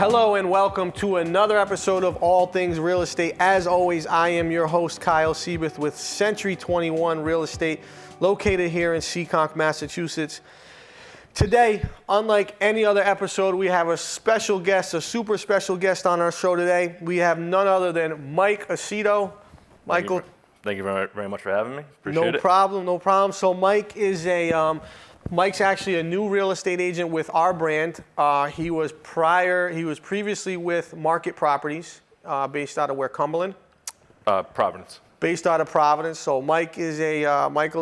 Hello and welcome to another episode of All Things Real Estate. As always, I am your host, Kyle Seyboth with Century 21 Real Estate, located here in Seekonk, Massachusetts. Today, unlike any other episode, we have a special guest, a super special guest on our show today. We have none other than Mike Aceto. Michael. Thank you very much for having me. Appreciate it. No problem. So Mike is Mike's actually a new real estate agent with our brand. He was previously with Market Properties, based out of where, Cumberland? Providence. Based out of Providence. So Michael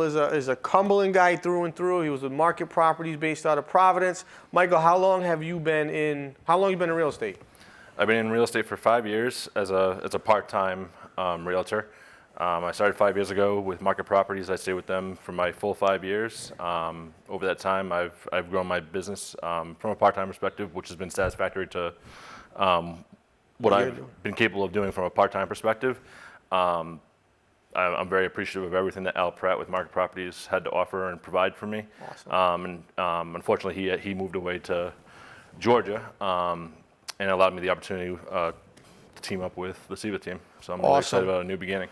is a Cumberland guy through and through. He was with Market Properties based out of Providence. Michael, how long have you been in real estate? I've been in real estate for 5 years as a part-time realtor. I started 5 years ago with Market Properties. I stayed with them for my full 5 years. Over that time, I've grown my business from a part-time perspective, which has been satisfactory to what I've been capable of doing from a part-time perspective. I'm very appreciative of everything that Al Pratt with Market Properties had to offer and provide for me. Awesome. Unfortunately, he moved away to Georgia and allowed me the opportunity to team up with the Seyboth team. So I'm really excited about a new beginning.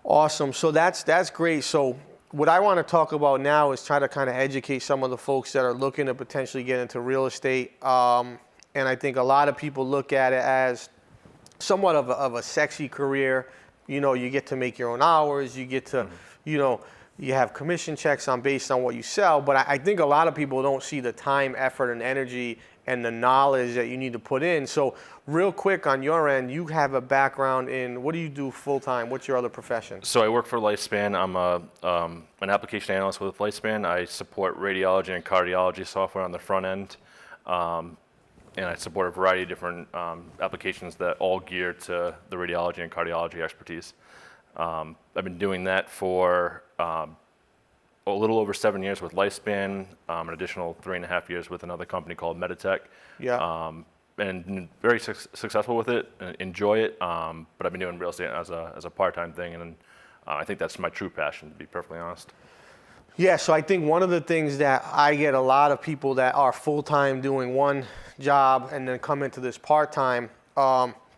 Awesome. So that's great. So what I want to talk about now is try to kind of educate some of the folks that are looking to potentially get into real estate. And I think a lot of people look at it as somewhat of a sexy career. You know, you get to make your own hours. You get to, you have commission checks based on what you sell. But I think a lot of people don't see the time, effort, and energy and the knowledge that you need to put in. So real quick on your end, you have a background in, what do you do full time? What's your other profession? So I work for Lifespan. I'm an application analyst with Lifespan. I support radiology and cardiology software on the front end. And I support a variety of different applications that all gear to the radiology and cardiology expertise. I've been doing that for a little over 7 years with Lifespan, an additional 3.5 years with another company called Meditech. Yeah. And very successful with it, enjoy it, but I've been doing real estate as a part-time thing, and I think that's my true passion, to be perfectly honest. Yeah, so I think one of the things that I get a lot of people that are full-time doing one job and then come into this part-time,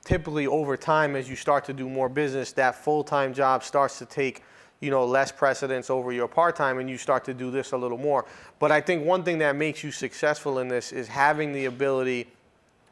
typically over time as you start to do more business, that full-time job starts to take less precedence over your part-time, and you start to do this a little more. But I think one thing that makes you successful in this is having the ability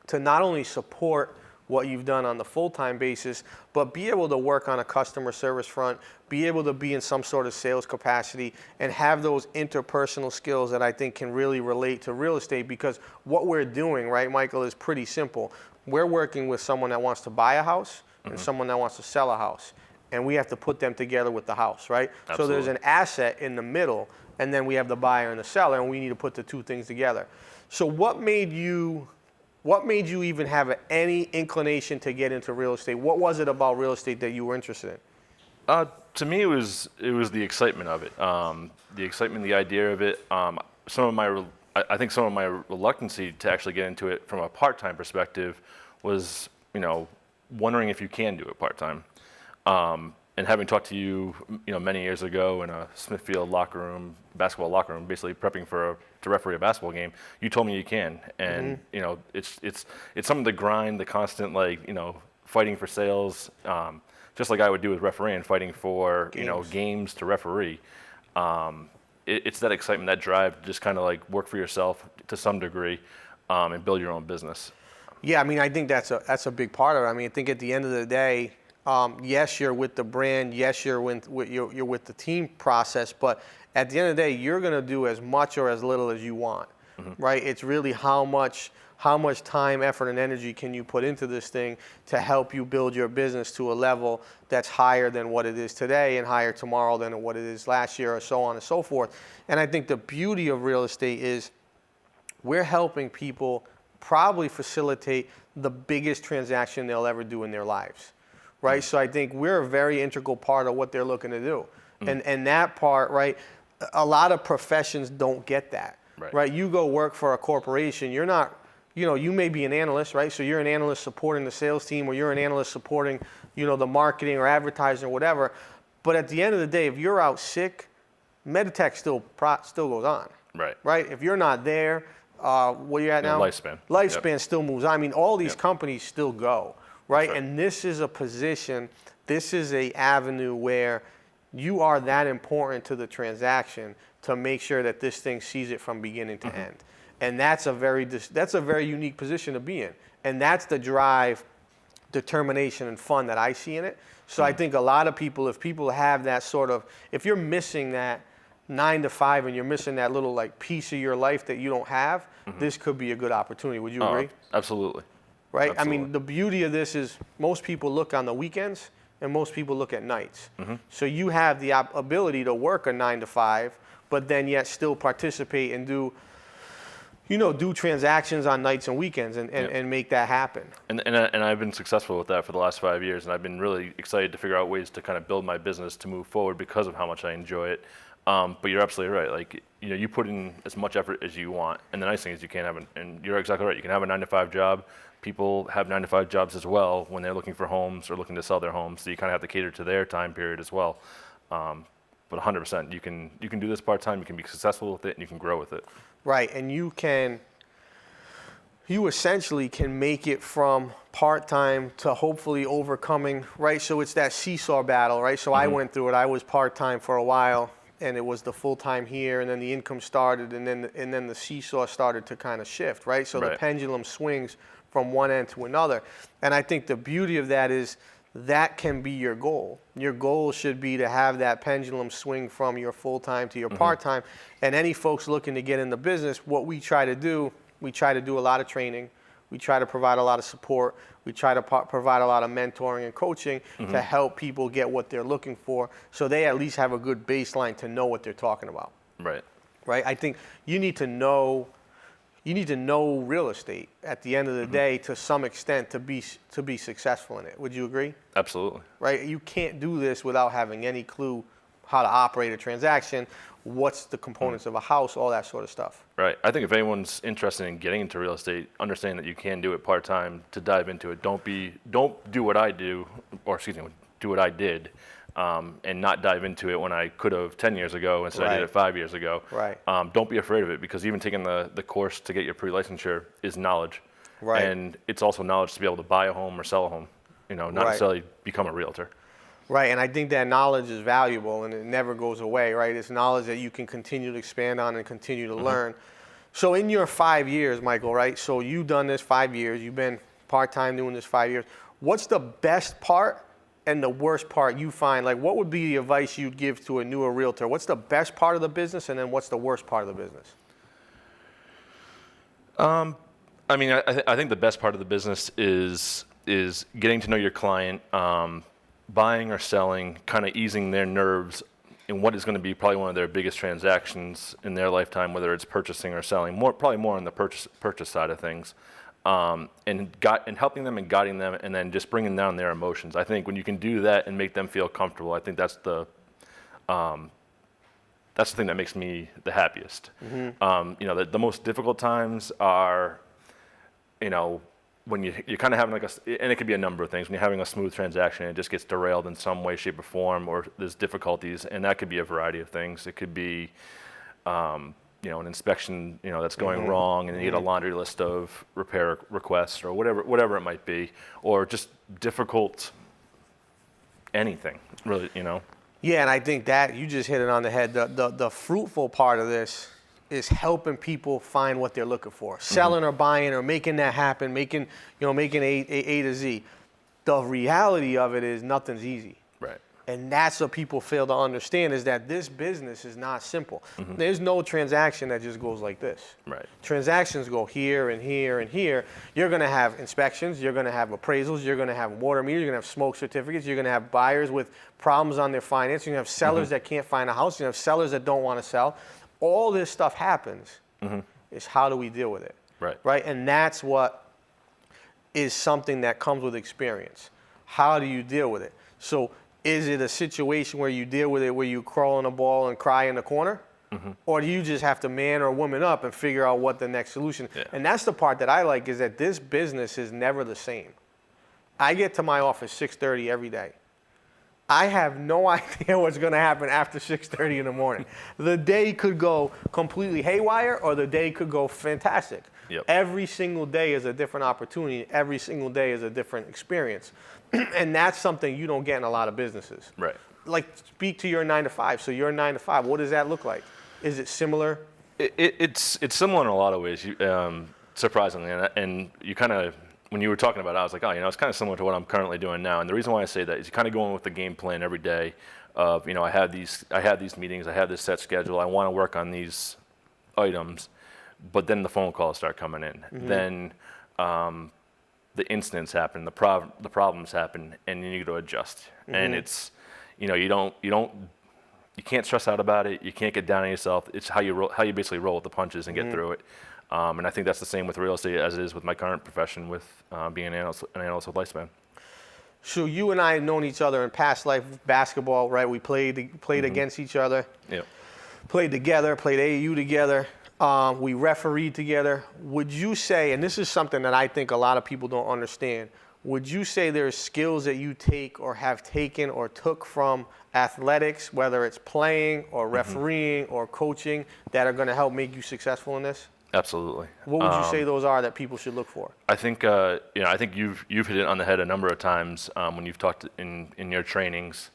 to not only support what you've done on the full-time basis, but be able to work on a customer service front, be able to be in some sort of sales capacity, and have those interpersonal skills that I think can really relate to real estate. Because what we're doing, right, Michael, is pretty simple. We're working with someone that wants to buy a house and someone that wants to sell a house. And we have to put them together with the house, right? Absolutely. So there's an asset in the middle, and then we have the buyer and the seller, and we need to put the two things together. So what made you even have any inclination to get into real estate? What was it about real estate that you were interested in? To me, it was the excitement of it, the excitement, the idea of it. I think some of my reluctancy to actually get into it from a part-time perspective was, wondering if you can do it part-time. And having talked to you, many years ago in a Smithfield basketball locker room, basically prepping to referee a basketball game, you told me you can. And, it's some of the grind, the constant, fighting for sales, just like I would do with refereeing, fighting for, games to referee. It's that excitement, that drive to just kind of work for yourself to some degree, and build your own business. Yeah, I mean, I think that's a big part of it. I mean, I think at the end of the day, yes, you're with the brand. Yes, you're with the team process. But at the end of the day, you're going to do as much or as little as you want, right? It's really how much time, effort, and energy can you put into this thing to help you build your business to a level that's higher than what it is today and higher tomorrow than what it is last year, or so on and so forth. And I think the beauty of real estate is we're helping people probably facilitate the biggest transaction they'll ever do in their lives. Right, so I think we're a very integral part of what they're looking to do, and that part, right? A lot of professions don't get that, right? You go work for a corporation, you're not, you may be an analyst, right? So you're an analyst supporting the sales team, or you're an analyst supporting, the marketing or advertising or whatever. But at the end of the day, if you're out sick, Meditech still goes on, right? If you're not there, where you at now? Lifespan. Lifespan still moves. I mean, all these Yep. companies still go, right? right. And this is a position, this is a avenue where you are that important to the transaction to make sure that this thing sees it from beginning to end. And that's a very unique position to be in. And that's the drive, determination, and fun that I see in it. So I think a lot of people, if people have that sort of, if you're missing that 9 to 5 and you're missing that little like piece of your life that you don't have, this could be a good opportunity. Would you agree? Absolutely. Right? Absolutely. I mean, the beauty of this is most people look on the weekends and most people look at nights. So you have the ability to work a 9 to 5, but then yet still participate and do transactions on nights and weekends and make that happen. And I've been successful with that for the last 5 years, and I've been really excited to figure out ways to kind of build my business to move forward because of how much I enjoy it. But you're absolutely right. Like, you put in as much effort as you want, and the nice thing is you can't have and you're exactly right. You can have a 9 to 5 job. People have 9 to 5 jobs as well when they're looking for homes or looking to sell their homes. So you kind of have to cater to their time period as well. But 100%, you can do this part time. You can be successful with it, and you can grow with it. Right, and you essentially can make it from part-time to hopefully overcoming, right? So it's that seesaw battle, right? So I went through it. I was part-time for a while, and it was the full-time here, and then the income started, and then the seesaw started to kind of shift, right? So the pendulum swings from one end to another. And I think the beauty of that is that can be your goal. Your goal should be to have that pendulum swing from your full-time to your part-time. And any folks looking to get in the business, what we try to do a lot of training. We try to provide a lot of support. We try to provide a lot of mentoring and coaching to help people get what they're looking for, so they at least have a good baseline to know what they're talking about. Right. Right? I think you need to know real estate at the end of the day to some extent to be successful in it. Would you agree? Absolutely. Right? You can't do this without having any clue how to operate a transaction, what's the components of a house, all that sort of stuff. Right. I think if anyone's interested in getting into real estate, understand that you can do it part-time to dive into it. Don't do what I do, or excuse me, do what I did, and not dive into it when I could have 10 years ago instead I did it 5 years ago. Right. Don't be afraid of it, because even taking the course to get your pre-licensure is knowledge. Right. And it's also knowledge to be able to buy a home or sell a home, not necessarily become a realtor. Right, and I think that knowledge is valuable and it never goes away, right? It's knowledge that you can continue to expand on and continue to learn. So in your 5 years, Michael, right? So you've done this 5 years, you've been part-time doing this 5 years. What's the best part and the worst part you find? Like, what would be the advice you'd give to a newer realtor? What's the best part of the business, and then what's the worst part of the business? I mean, I think the best part of the business is getting to know your client, buying or selling, kind of easing their nerves in what is going to be probably one of their biggest transactions in their lifetime, whether it's purchasing or selling. Probably more on the purchase side of things, and helping them and guiding them, and then just bringing down their emotions. I think when you can do that and make them feel comfortable, I think that's the thing that makes me the happiest. The most difficult times are, when you're kind of having and it could be a number of things. When you're having a smooth transaction, it just gets derailed in some way, shape, or form, or there's difficulties, and that could be a variety of things. It could be, an inspection, that's going wrong, and you get a laundry list of repair requests, or whatever it might be, or just difficult anything, really, Yeah, and I think that you just hit it on the head. The fruitful part of this is helping people find what they're looking for, selling or buying or making that happen, making A to Z. The reality of it is nothing's easy. Right. And that's what people fail to understand, is that this business is not simple. There's no transaction that just goes like this. Right. Transactions go here and here and here. You're going to have inspections. You're going to have appraisals. You're going to have water meters. You're going to have smoke certificates. You're going to have buyers with problems on their finance. You're going to have sellers that can't find a house. You're going to have sellers that don't want to sell. All this stuff happens. Is how do we deal with it? Right. Right. And that's what is something that comes with experience. How do you deal with it? So is it a situation where you deal with it where you crawl in a ball and cry in the corner? Or do you just have to man or woman up and figure out what the next solution? Yeah. And that's the part that I like, is that this business is never the same. I get to my office 6:30 every day. I have no idea what's going to happen after 6:30 in the morning. The day could go completely haywire, or the day could go fantastic. Yep. Every single day is a different opportunity. Every single day is a different experience. And that's something you don't get in a lot of businesses. Right. Like, speak to your 9 to 5. So your 9 to 5, what does that look like? Is it similar? It's similar in a lot of ways, surprisingly. And you kind of, when you were talking about it, I was like, oh, it's kind of similar to what I'm currently doing now. And the reason why I say that is you kind of go in with the game plan every day of, I have these meetings, I have this set schedule, I want to work on these items, but then the phone calls start coming in. Mm-hmm. Then the incidents happen, the problems happen, and you need to adjust. Mm-hmm. And it's, you can't stress out about it. You can't get down on yourself. It's how you basically roll with the punches and get through it. And I think that's the same with real estate as it is with my current profession with being an analyst with Lifespan. So you and I have known each other in past life basketball, right? We played against each other. Yep. Played together, played AAU together. We refereed together. Would you say, and this is something that I think a lot of people don't understand, would you say there's skills that you take or have taken or took from athletics, whether it's playing or refereeing or coaching, that are going to help make you successful in this? Absolutely. What would you say those are that people should look for? I think I think you've hit it on the head a number of times when you've talked in your trainings.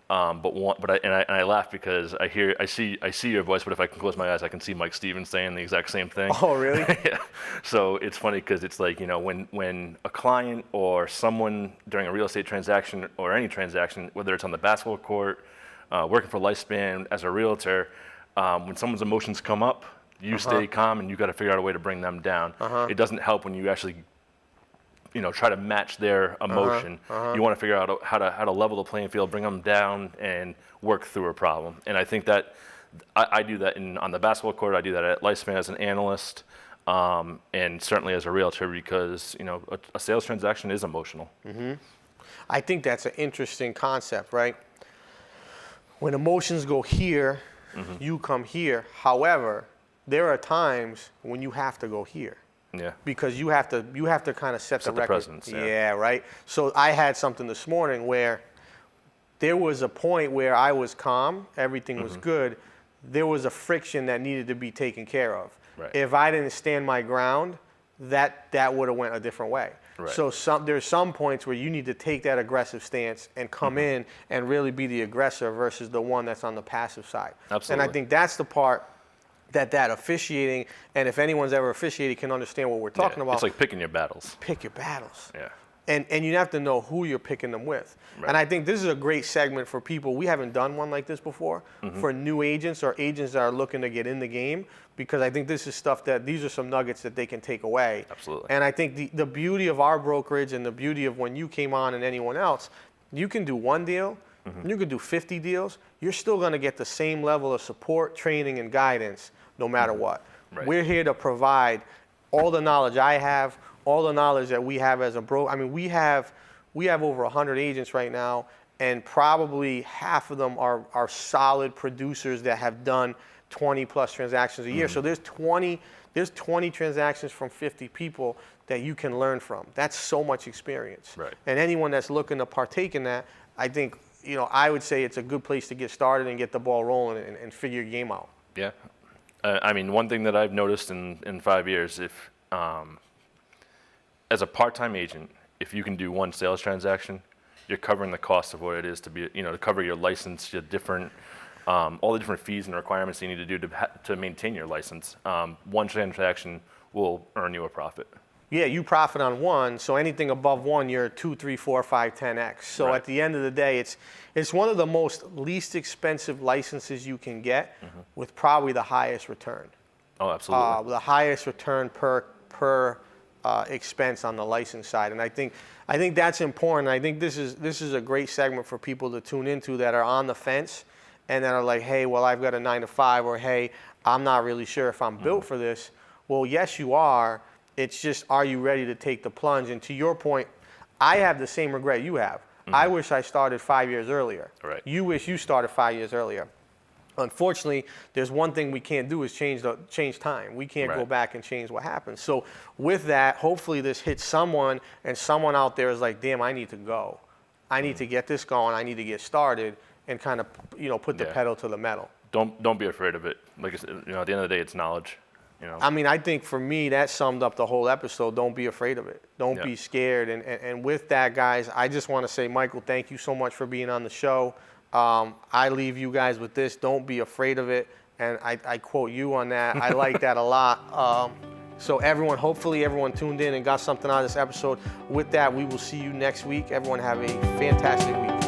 I laugh because I see your voice, but if I can close my eyes, I can see Mike Stevens saying the exact same thing. Oh, really? Yeah. So it's funny because it's like, when a client or someone during a real estate transaction or any transaction, whether it's on the basketball court, working for Lifespan as a realtor, when someone's emotions come up, you stay calm and you got to figure out a way to bring them down. It doesn't help when you actually try to match their emotion. You want to figure out how to level the playing field, bring them down, and work through a problem. And I think that I do that on the basketball court. I do that at Lifespan as an analyst, and certainly as a realtor because a sales transaction is emotional. I think that's an interesting concept, right? When emotions go here, you come here. However, there are times when you have to go here. Yeah. Because you have to kind of set the record. Presence. Yeah, right. So I had something this morning where there was a point where I was calm, everything was good. There was a friction that needed to be taken care of. Right. If I didn't stand my ground, that would have went a different way. Right. So there's some points where you need to take that aggressive stance and come in and really be the aggressor versus the one that's on the passive side. Absolutely. And I think that's the part that officiating, and if anyone's ever officiated, can understand what we're talking about. It's like picking your battles. Pick your battles. Yeah. And you have to know who you're picking them with. Right. And I think this is a great segment for people. We haven't done one like this before, for new agents or agents that are looking to get in the game, because I think this is stuff these are some nuggets that they can take away. Absolutely. And I think the beauty of our brokerage and the beauty of when you came on and anyone else, you can do one deal, you can do 50 deals, you're still going to get the same level of support, training, and guidance no matter what. Right. We're here to provide all the knowledge I have, all the knowledge that we have as a broker. I mean, we have over 100 agents right now, and probably half of them are solid producers that have done 20 plus transactions a year. So there's 20 transactions from 50 people that you can learn from. That's so much experience. Right. And anyone that's looking to partake in that, I think, I would say it's a good place to get started and get the ball rolling and figure your game out. Yeah. I mean, one thing that I've noticed in 5 years, if as a part-time agent, if you can do one sales transaction, you're covering the cost of what it is to be, to cover your license, your different, all the different fees and requirements you need to do to maintain your license. One transaction will earn you a profit. Yeah, you profit on one, so anything above one, you're 2, 3, 4, 5, 10x. So Right. At the end of the day, it's one of the most least expensive licenses you can get with probably the highest return. Oh, absolutely. The highest return per expense on the license side, and I think that's important. I think this is a great segment for people to tune into that are on the fence and that are like, hey, well, I've got a 9 to 5, or hey, I'm not really sure if I'm built for this. Well, yes, you are. It's just, are you ready to take the plunge? And to your point, I have the same regret you have. I wish I started 5 years earlier. Right. You wish you started 5 years earlier. Unfortunately, there's one thing we can't do is change time. We can't go Right. back and change what happened. So with that, hopefully this hits someone, and someone out there is like, damn, I need to go. I need to get this going. I need to get started and kind of, put the Yeah. pedal to the metal. Don't be afraid of it. Like I said, at the end of the day, it's knowledge. I mean, I think for me, that summed up the whole episode. Don't be afraid of it. Don't Yeah. be scared. And with that, guys, I just want to say, Michael, thank you so much for being on the show. I leave you guys with this. Don't be afraid of it. And I quote you on that. I like that a lot. So hopefully everyone tuned in and got something out of this episode. With that, we will see you next week. Everyone have a fantastic week.